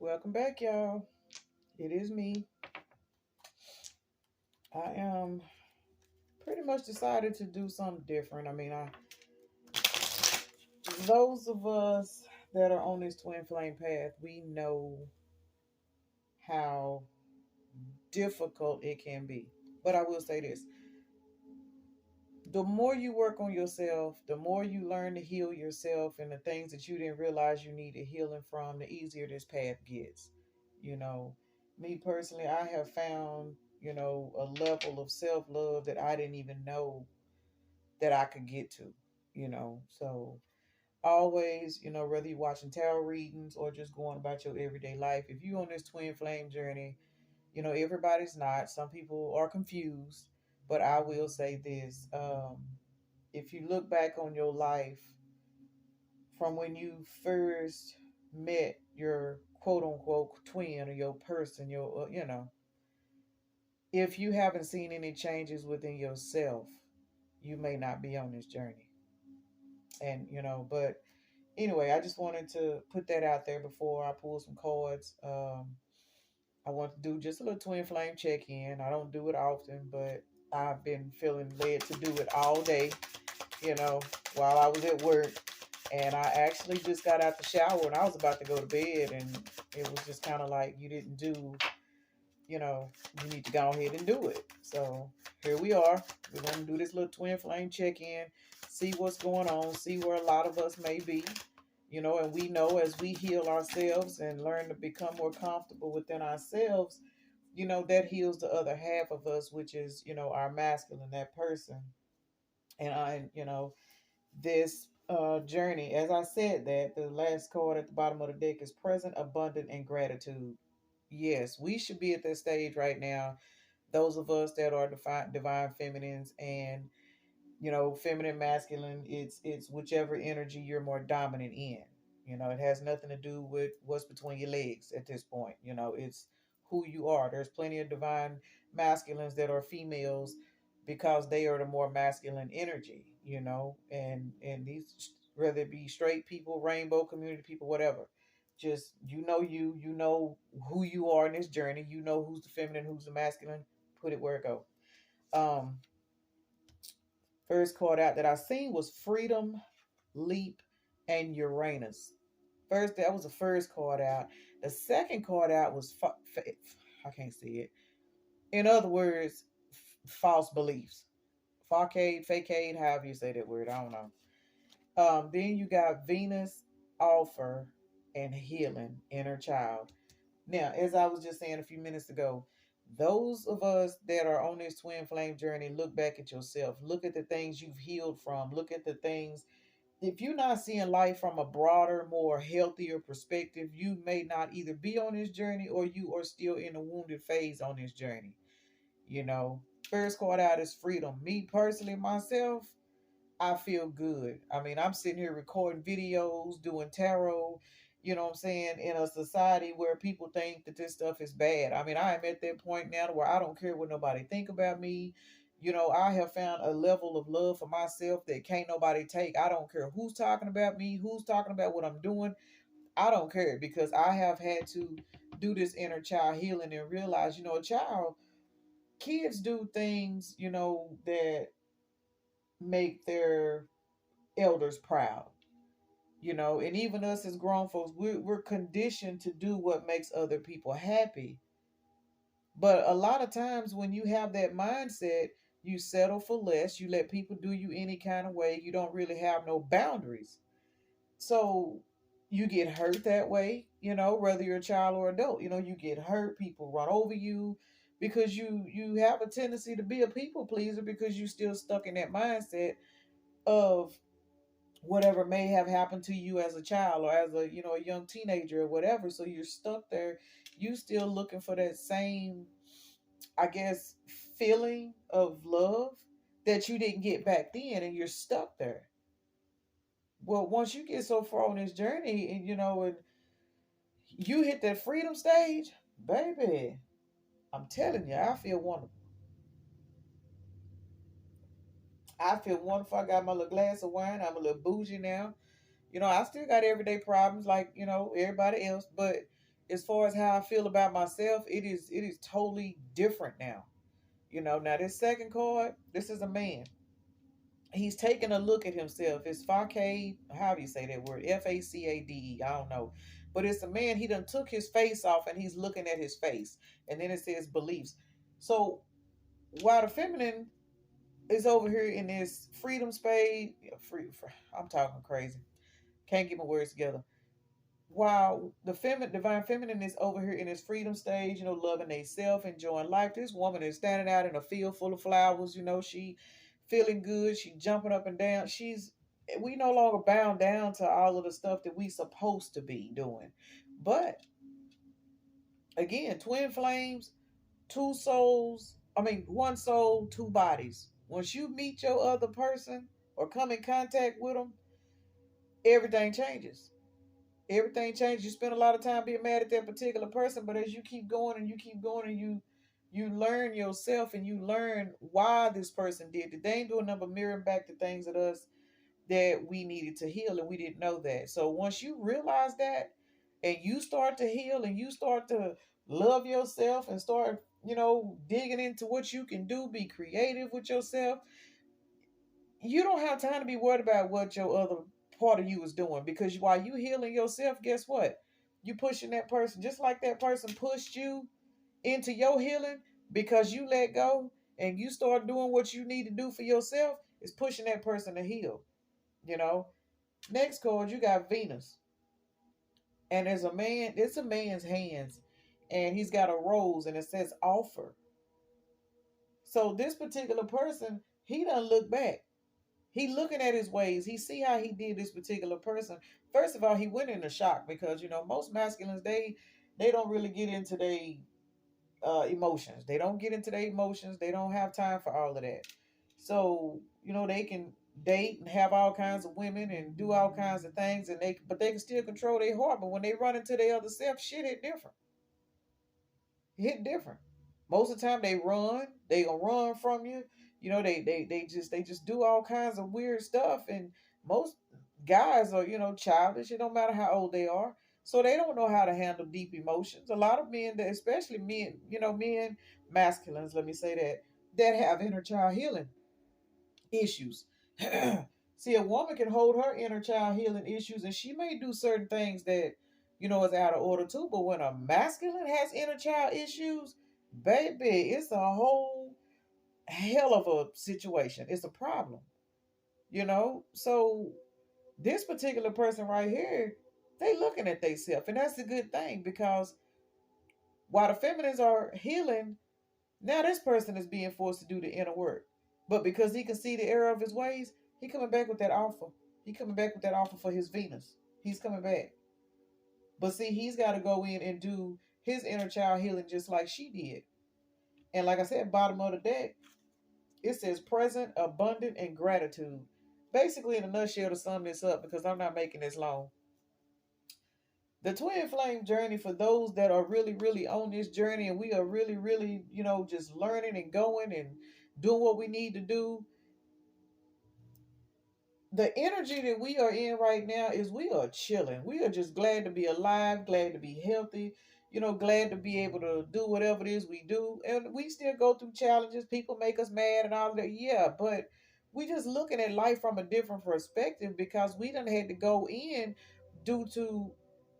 Welcome back, y'all. It is me. I am pretty much decided to do something different. Those of us that are on this twin flame path, we know how difficult it can be. But I will say this: the more you work on yourself, the more you learn to heal yourself and the things that you didn't realize you needed healing from, the easier this path gets. You know, me personally, I have found, a level of self love that I didn't even know that I could get to, So always, whether you're watching tarot readings or just going about your everyday life, if you're on this twin flame journey, everybody's not. Some people are confused, but I will say this. If you look back on your life from when you first met your quote unquote twin or your person, if you haven't seen any changes within yourself, you may not be on this journey. And, but anyway, I just wanted to put that out there before I pull some cards. I want to do just a little twin flame check in. I don't do it often, but I've been feeling led to do it all day, you know, while I was at work. And I actually just got out the shower and I was about to go to bed. And it was just kind of like, you didn't do, you need to go ahead and do it. So here we are. We're going to do this little twin flame check in, see what's going on, see where a lot of us may be, and we know as we heal ourselves and learn to become more comfortable within ourselves, that heals the other half of us, which is, our masculine, that person. And this journey, as I said, that the last card at the bottom of the deck is present, abundant, and gratitude. Yes, we should be at this stage right now. Those of us that are divine feminines and feminine, masculine, it's whichever energy you're more dominant in. It has nothing to do with what's between your legs at this point. It's who you are. There's plenty of divine masculines that are females because they are the more masculine energy, and these, whether it be straight people, rainbow community people, whatever. Just you know who you are in this journey. You know who's the feminine, who's the masculine. Put it where it go. Um, First card out that I seen was Freedom, Leap, and Uranus. First, that was the first card out. The second card out was I can't see it. In other words, false beliefs. Facade, facade, however you say that word, I don't know. Then you got Venus, Offer, and Healing, Inner Child. Now, as I was just saying a few minutes ago, those of us that are on this twin flame journey, look back at yourself. Look at the things you've healed from. Look at the things. If you're not seeing life from a broader, more healthier perspective, you may not either be on this journey or you are still in a wounded phase on this journey. You know, first card out is freedom. Me personally, myself, I feel good. I mean, I'm sitting here recording videos, doing tarot, you know what I'm saying, in a society where people think that this stuff is bad. I mean, I am at that point now where I don't care what nobody think about me. I have found a level of love for myself that can't nobody take. I don't care who's talking about me, who's talking about what I'm doing. I don't care because I have had to do this inner child healing and realize, kids do things, that make their elders proud, and even us as grown folks, we're conditioned to do what makes other people happy. But a lot of times when you have that mindset, you settle for less, you let people do you any kind of way, you don't really have no boundaries. So you get hurt that way, whether you're a child or adult, you get hurt, people run over you because you have a tendency to be a people pleaser because you still stuck in that mindset of whatever may have happened to you as a child or as a young teenager or whatever. So you're stuck there, you still looking for that same, I guess, feeling of love that you didn't get back then, and you're stuck there. Well, once you get so far on this journey, and and you hit that freedom stage, baby, I'm telling you, I feel wonderful. I feel wonderful. I got my little glass of wine. I'm a little bougie now. I still got everyday problems like, everybody else, but as far as how I feel about myself, it is totally different now. Now this second card, this is a man. He's taking a look at himself. It's facade. How do you say that word? Facade. I don't know. But it's a man. He done took his face off and he's looking at his face. And then it says beliefs. So while the feminine is over here in this freedom spade, I'm talking crazy. Can't get my words together. While the divine feminine is over here in this freedom stage, loving themselves, enjoying life. This woman is standing out in a field full of flowers. She feeling good. She jumping up and down. We no longer bound down to all of the stuff that we supposed to be doing. But again, twin flames, two souls. I mean, one soul, two bodies. Once you meet your other person or come in contact with them, everything changes. Everything changes. You spend a lot of time being mad at that particular person, but as you keep going and you keep going and you learn yourself and you learn why this person did it. They ain't doing nothing but mirroring back the things at us that we needed to heal and we didn't know that. So once you realize that and you start to heal and you start to love yourself and start, digging into what you can do, be creative with yourself, you don't have time to be worried about what your other part of you is doing, because while you healing yourself, guess what? You pushing that person just like that person pushed you into your healing because you let go and you start doing what you need to do for yourself. Is pushing that person to heal. You know. Next card, you got Venus, and there's a man. It's a man's hands, and he's got a rose, and it says offer. So this particular person, he doesn't look back. He looking at his ways. He see how he did this particular person. First of all, he went into shock because most masculines, they don't really get into their emotions. They don't get into their emotions. They don't have time for all of that. So they can date and have all kinds of women and do all kinds of things, and they can still control their heart. But when they run into their other self, shit hit different. Hit different. Most of the time they run. They gonna run from you. They just do all kinds of weird stuff. And most guys are childish. It don't matter how old they are. So they don't know how to handle deep emotions. A lot of men, especially men, men, masculines, let me say that have inner child healing issues. See, a woman can hold her inner child healing issues, and she may do certain things that is out of order too. But when a masculine has inner child issues, baby, it's a whole hell of a situation. It's a problem. So this particular person right here, they looking at themselves, and that's a good thing, because while the feminines are healing, now this person is being forced to do the inner work. But because he can see the error of his ways, he coming back with that offer. He coming back with that offer for his Venus. He's coming back. But see, he's got to go in and do his inner child healing just like she did. And like I said, bottom of the deck, it says present, abundant, and gratitude. Basically, in a nutshell, to sum this up, because I'm not making this long. The twin flame journey, for those that are really, really on this journey, and we are really, really, just learning and going and doing what we need to do. The energy that we are in right now is we are chilling. We are just glad to be alive, glad to be healthy, glad to be able to do whatever it is we do. And we still go through challenges. People make us mad and all of that. Yeah, but we just looking at life from a different perspective, because we done had to go in due to,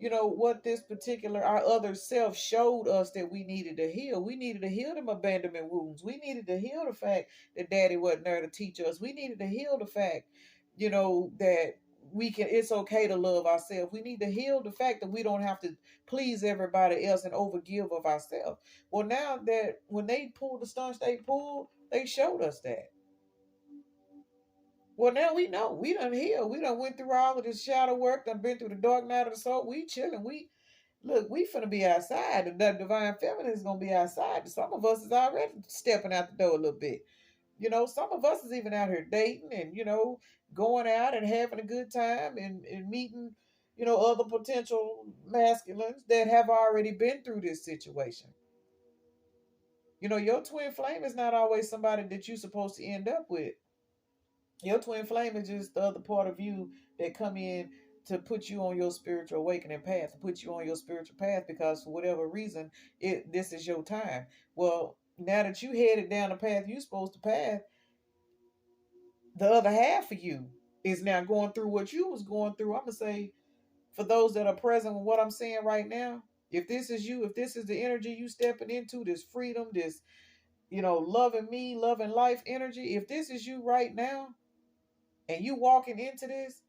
what this particular, our other self showed us that we needed to heal. We needed to heal them abandonment wounds. We needed to heal the fact that daddy wasn't there to teach us. We needed to heal the fact that it's okay to love ourselves. We need to heal the fact that we don't have to please everybody else and overgive of ourselves. Well, now that when they pulled the stunts they pulled, they showed us that. Well, now we know. We done healed. We done went through all of this shadow work, done been through the dark night of the soul. We chilling. We finna be outside. The divine feminine is gonna be outside. Some of us is already stepping out the door a little bit. Some of us is even out here dating and, going out and having a good time and meeting, other potential masculines that have already been through this situation. Your twin flame is not always somebody that you're supposed to end up with. Your twin flame is just the other part of you that come in to put you on your spiritual awakening path, to put you on your spiritual path, because for whatever reason, this is your time. Well, now that you headed down the path you supposed to path, the other half of you is now going through what you was going through. I'm gonna say, for those that are present with what I'm saying right now, if this is you, if this is the energy you stepping into, this freedom, this, loving me, loving life energy, if this is you right now and you walking into this,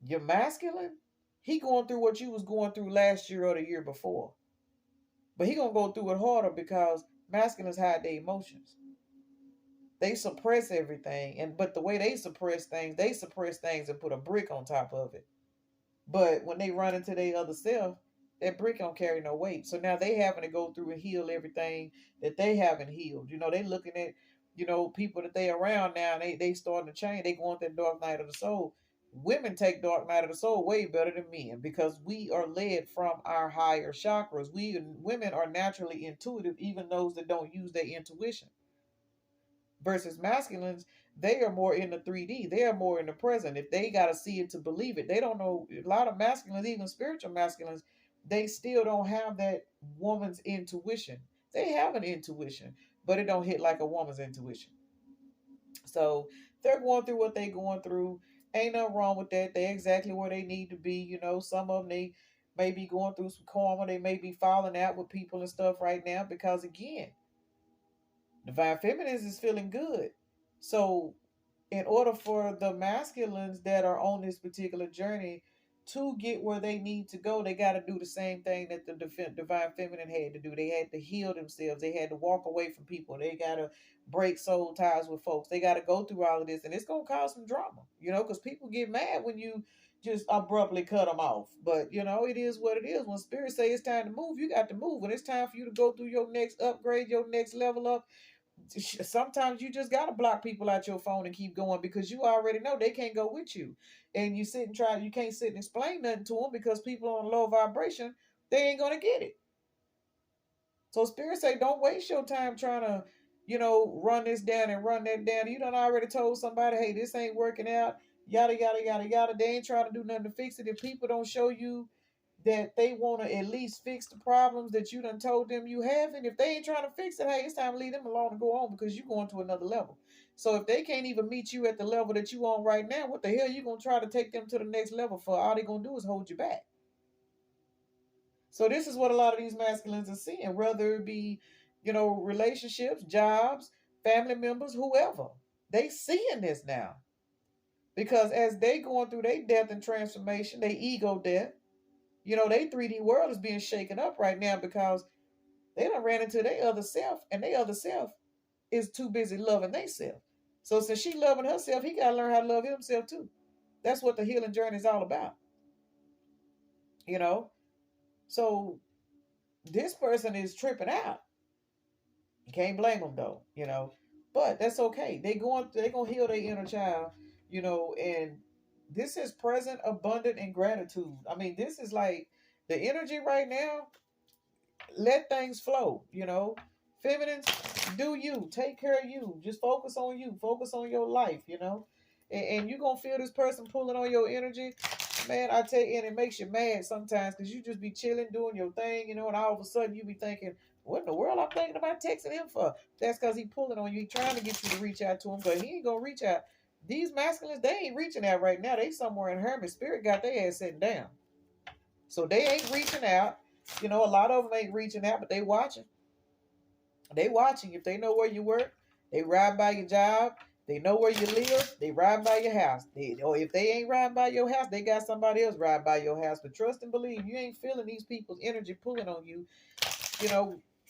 you're masculine, he going through what you was going through last year or the year before. But he gonna go through it harder because masculines hide their emotions. They suppress everything. But the way they suppress things and put a brick on top of it. But when they run into their other self, that brick don't carry no weight. So now they having to go through and heal everything that they haven't healed. They looking at, people that they around now, and they starting to change. They going through that dark night of the soul. Women take dark night of the soul way better than men because we are led from our higher chakras. Women are naturally intuitive, even those that don't use their intuition. Versus masculines, they are more in the 3D. They are more in the present. If they got to see it to believe it, they don't know. A lot of masculines, even spiritual masculines, they still don't have that woman's intuition. They have an intuition, but it don't hit like a woman's intuition. So they're going through what they going through. Ain't nothing wrong with that. They're exactly where they need to be. Some of them, they may be going through some karma. They may be falling out with people and stuff right now because, again, Divine Feminines is feeling good. So, in order for the masculines that are on this particular journey to get where they need to go, they got to do the same thing that the Divine Feminine had to do. They had to heal themselves. They had to walk away from people. They got to break soul ties with folks. They got to go through all of this. And it's going to cause some drama, because people get mad when you just abruptly cut them off. But, it is what it is. When Spirit say it's time to move, you got to move. When it's time for you to go through your next upgrade, your next level up, sometimes you just gotta block people out your phone and keep going because you already know they can't go with you. And you can't sit and explain nothing to them because people on low vibration, they ain't gonna get it. So Spirit say, don't waste your time trying to, run this down and run that down. You done already told somebody, hey, this ain't working out, yada yada yada yada. They ain't trying to do nothing to fix it. If people don't show you that they want to at least fix the problems that you done told them you have, and if they ain't trying to fix it, hey, it's time to leave them alone and go on because you're going to another level. So if they can't even meet you at the level that you on right now, what the hell you gonna try to take them to the next level for? All they gonna do is hold you back. So this is what a lot of these masculines are seeing, whether it be, relationships, jobs, family members, whoever. They seeing this now. Because as they going through their death and transformation, their ego death, they 3D world is being shaken up right now because they done ran into their other self, and their other self is too busy loving themselves. So since she loving herself, he got to learn how to love himself too. That's what the healing journey is all about. You know? So this person is tripping out. You can't blame them though. But that's okay. They gonna heal their inner child, and this is present, abundant, and gratitude. I mean, this is like the energy right now. Let things flow. Feminines, do you. Take care of you. Just focus on you. Focus on your life. And you're going to feel this person pulling on your energy. Man, I tell you, and it makes you mad sometimes because you just be chilling, doing your thing, and all of a sudden you be thinking, what in the world I'm thinking about texting him for? That's because he pulling on you. He trying to get you to reach out to him, but he ain't going to reach out. These masculines, they ain't reaching out right now. They somewhere in hermit. Spirit got their ass sitting down. So they ain't reaching out. A lot of them ain't reaching out, but they watching. They watching. If they know where you work, they ride by your job. They know where you live. They ride by your house. Or if they ain't riding by your house, they got somebody else ride by your house. But trust and believe, you ain't feeling these people's energy pulling on you.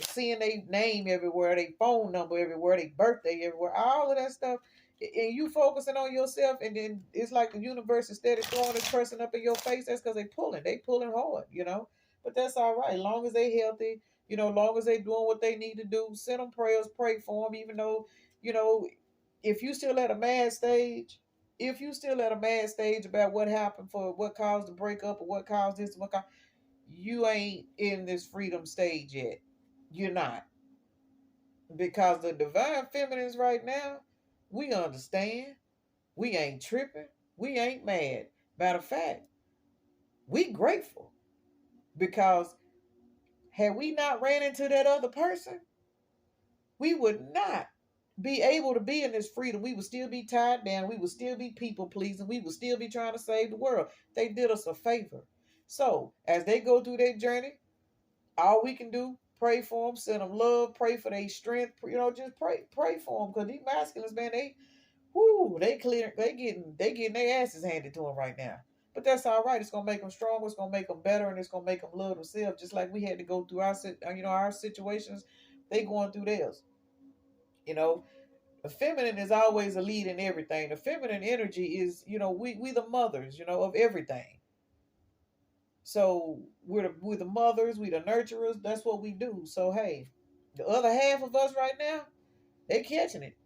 Seeing their name everywhere, their phone number everywhere, their birthday everywhere, all of that stuff. And you focusing on yourself, and then it's like the universe instead of throwing this person up in your face. That's because they pulling hard. But that's all right, long as they healthy. Long as they doing what they need to do. Send them prayers, pray for them. Even though, if you still at a mad stage, about what happened, for what caused the breakup, or what caused this, you ain't in this freedom stage yet. You're not. Because the divine feminines right now, we understand. We ain't tripping. We ain't mad. Matter of fact, We grateful because had we not ran into that other person, we would not be able to be in this freedom. We would still be tied down. We would still be people pleasing. We would still be trying to save the world. They did us a favor. So as they go through their journey, all we can do, pray for them, send them love, pray for their strength. Just pray for them, because these masculines, man, they getting their asses handed to them right now. But that's all right. It's gonna make them stronger. It's gonna make them better, and it's gonna make them love themselves, just like we had to go through our situations. They going through theirs. You know, the feminine is always a lead in everything. The feminine energy is, we the mothers, of everything. So we're the mothers, we the nurturers. That's what we do. So hey, the other half of us right now, they catching it.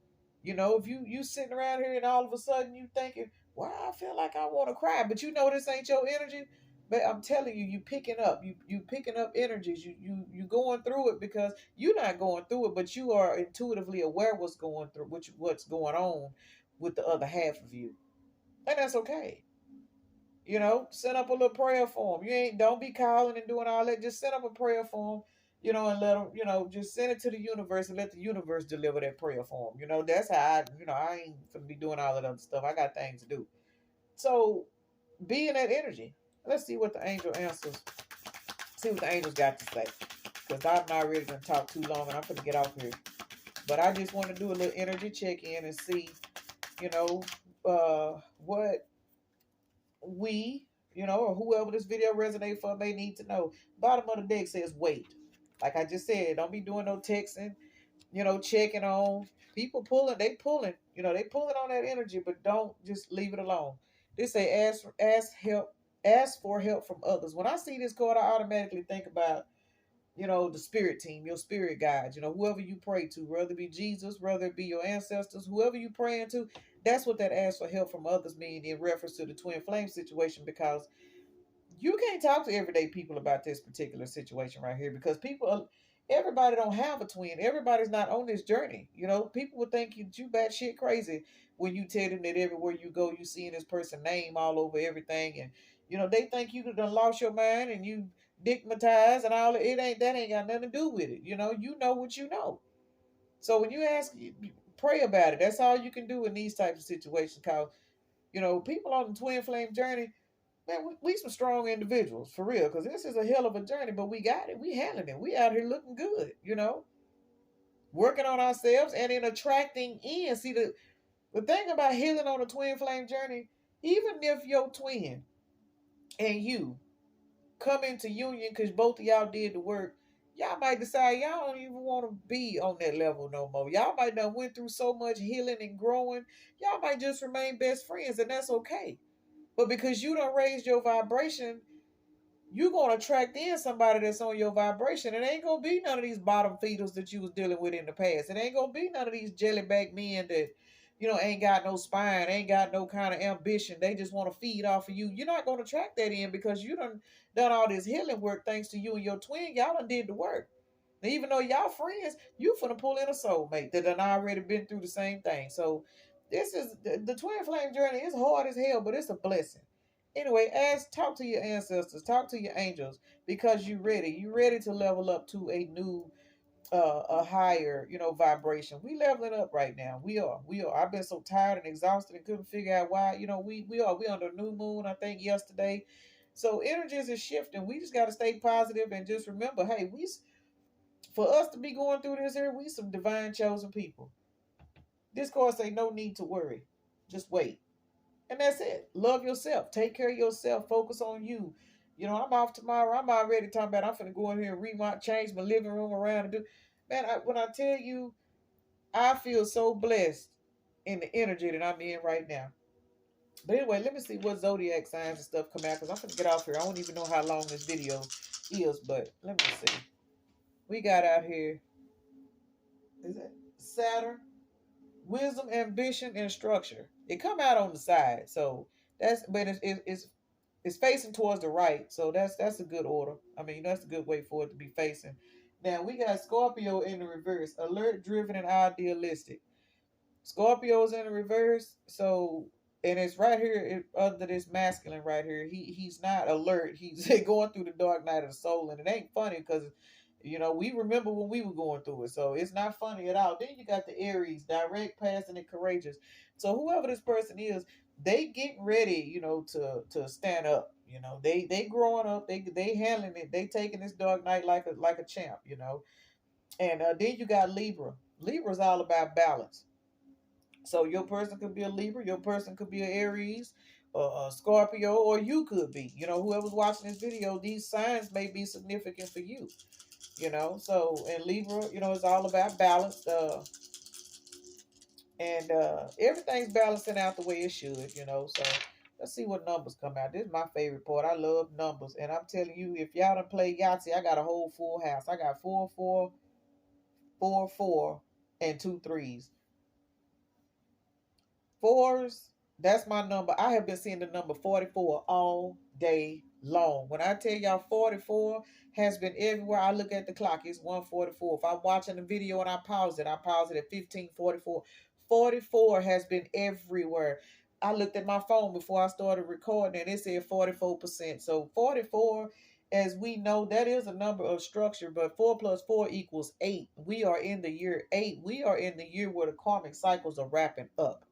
If you sitting around here and all of a sudden you thinking, "Wow, I feel like I want to cry," but this ain't your energy. But I'm telling you, you picking up, you picking up energies. You going through it because you're not going through it, but you are intuitively aware what's going on with the other half of you, and that's okay. Set up a little prayer for them. Don't be calling and doing all that. Just set up a prayer for them, and let them, just send it to the universe and let the universe deliver that prayer for them. That's how I ain't gonna be doing all that other stuff. I got things to do. So be in that energy. Let's see what the angel answers. See what the angels got to say. Because I'm not ready to talk too long and I'm gonna get off here. But I just want to do a little energy check in and see, you know, what we, or whoever this video resonates for may need to know. Bottom of the deck says wait. Like I just said, don't be doing no texting, checking on people they pulling on that energy, but don't just leave it alone. They say ask for help from others. When I see this card, I automatically think about, the spirit team, your spirit guides, whoever you pray to, whether it be Jesus, whether it be your ancestors, whoever you praying to, that's what that ask for help from others mean in reference to the twin flame situation, because you can't talk to everyday people about this particular situation right here, because everybody don't have a twin. Everybody's not on this journey. People would think you batshit crazy when you tell them that everywhere you go, you seeing this person's name all over everything, and they think you done lost your mind and you digmatized and all. That ain't got nothing to do with it. You know what you know. So when you ask, pray about it. That's all you can do in these types of situations. Cause people on the twin flame journey, man, we some strong individuals for real. Because this is a hell of a journey, but we got it. We handling it. We out here looking good. Working on ourselves and in attracting in. See, the thing about healing on a twin flame journey, even if your twin and you come into union because both of y'all did the work, y'all might decide y'all don't even want to be on that level no more. Y'all might have went through so much healing and growing, y'all might just remain best friends, and that's okay. But because you don't raise your vibration, you're gonna attract in somebody that's on your vibration. It ain't gonna be none of these bottom feeders that you was dealing with in the past. It ain't gonna be none of these jellyback men that, ain't got no spine, ain't got no kind of ambition. They just want to feed off of you. You're not gonna attract that in, because you done all this healing work thanks to you and your twin. Y'all done did the work. And even though y'all friends, you finna pull in a soulmate that done already been through the same thing. So this is the twin flame journey. It's hard as hell, but it's a blessing. Anyway, talk to your ancestors, talk to your angels, because you're ready. You're ready to level up to a new, a higher, vibration. We leveling up right now. We are. I've been so tired and exhausted and couldn't figure out why. We under new moon, I think yesterday. So energies are shifting. We just got to stay positive and just remember, hey, for us to be going through this here, we some divine chosen people. This course ain't no need to worry. Just wait. And that's it. Love yourself. Take care of yourself. Focus on you. I'm off tomorrow. I'm already talking about I'm finna go in here and change my living room around and do. Man, when I tell you, I feel so blessed in the energy that I'm in right now. But anyway, let me see what zodiac signs and stuff come out, because I'm gonna get off here. I don't even know how long this video is, but let me see. We got out here. Is it Saturn? Wisdom, ambition, and structure. It come out on the side, so but it's facing towards the right, so that's a good order. I mean, that's a good way for it to be facing. Now we got Scorpio in the reverse, alert, driven, and idealistic. Scorpio's in the reverse, so and it's right here under this masculine right here. He's not alert. He's going through the dark night of the soul, and it ain't funny because we remember when we were going through it, so it's not funny at all. Then you got the Aries, direct, passionate, courageous. So whoever this person is, they getting ready, to stand up. They growing up. They handling it. They taking this dark night like a champ. And then you got Libra. Libra's all about balance. So your person could be a Libra, your person could be an Aries, a Scorpio, or you could be. Whoever's watching this video, these signs may be significant for you. So in Libra, it's all about balance. And everything's balancing out the way it should. So let's see what numbers come out. This is my favorite part. I love numbers. And I'm telling you, if y'all done play Yahtzee, I got a whole full house. I got 4, 4, 4, 4, and two threes. Fours, that's my number. I have been seeing the number 44 all day long. When I tell y'all 44 has been everywhere, I look at the clock, it's 1:44. If I'm watching a video and I pause it at 15:44. 44 has been everywhere. I looked at my phone before I started recording and it said 44%. So 44, as we know, that is a number of structure, but 4 plus 4 equals 8. We are in the year 8. We are in the year where the karmic cycles are wrapping up.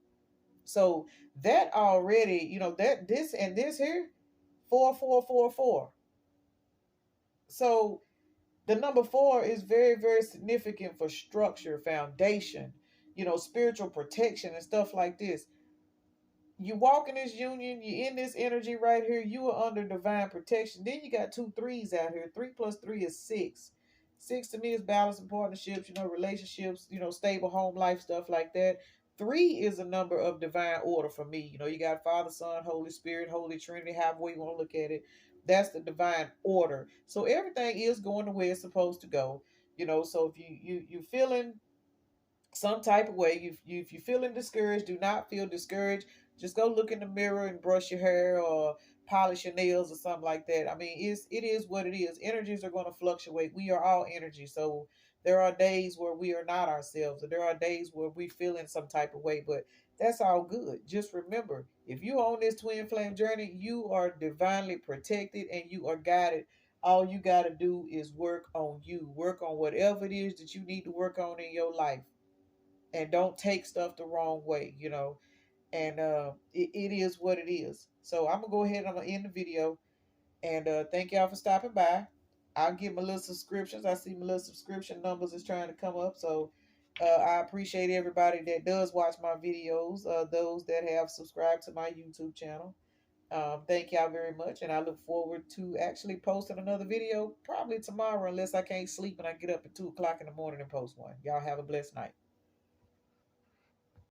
So that already, that this and this here, 4, 4, 4, 4. So the number 4 is very, very significant for structure, foundation, spiritual protection and stuff like this. You walk in this union, you in this energy right here, you are under divine protection. Then you got two threes out here. 3 plus 3 is 6. 6 to me is balance and partnerships, relationships, stable home life, stuff like that. 3 is a number of divine order for me. You got Father, Son, Holy Spirit, Holy Trinity, however you want to look at it. That's the divine order. So everything is going the way it's supposed to go. So if you feeling some type of way, if you're feeling discouraged, do not feel discouraged. Just go look in the mirror and brush your hair or polish your nails or something like that. I mean, it is what it is. Energies are going to fluctuate. We are all energy. So there are days where we are not ourselves, or there are days where we feel in some type of way, but that's all good. Just remember, if you on this twin flame journey, you are divinely protected and you are guided. All you got to do is work on you, work on whatever it is that you need to work on in your life, and don't take stuff the wrong way. And it is what it is. So I'm gonna go ahead and I'm gonna end the video. And thank y'all for stopping by. I'll get my little subscriptions. I see my little subscription numbers is trying to come up. So I appreciate everybody that does watch my videos. Those that have subscribed to my YouTube channel. Thank y'all very much, and I look forward to actually posting another video probably tomorrow, unless I can't sleep and I get up at 2 o'clock in the morning and post one. Y'all have a blessed night.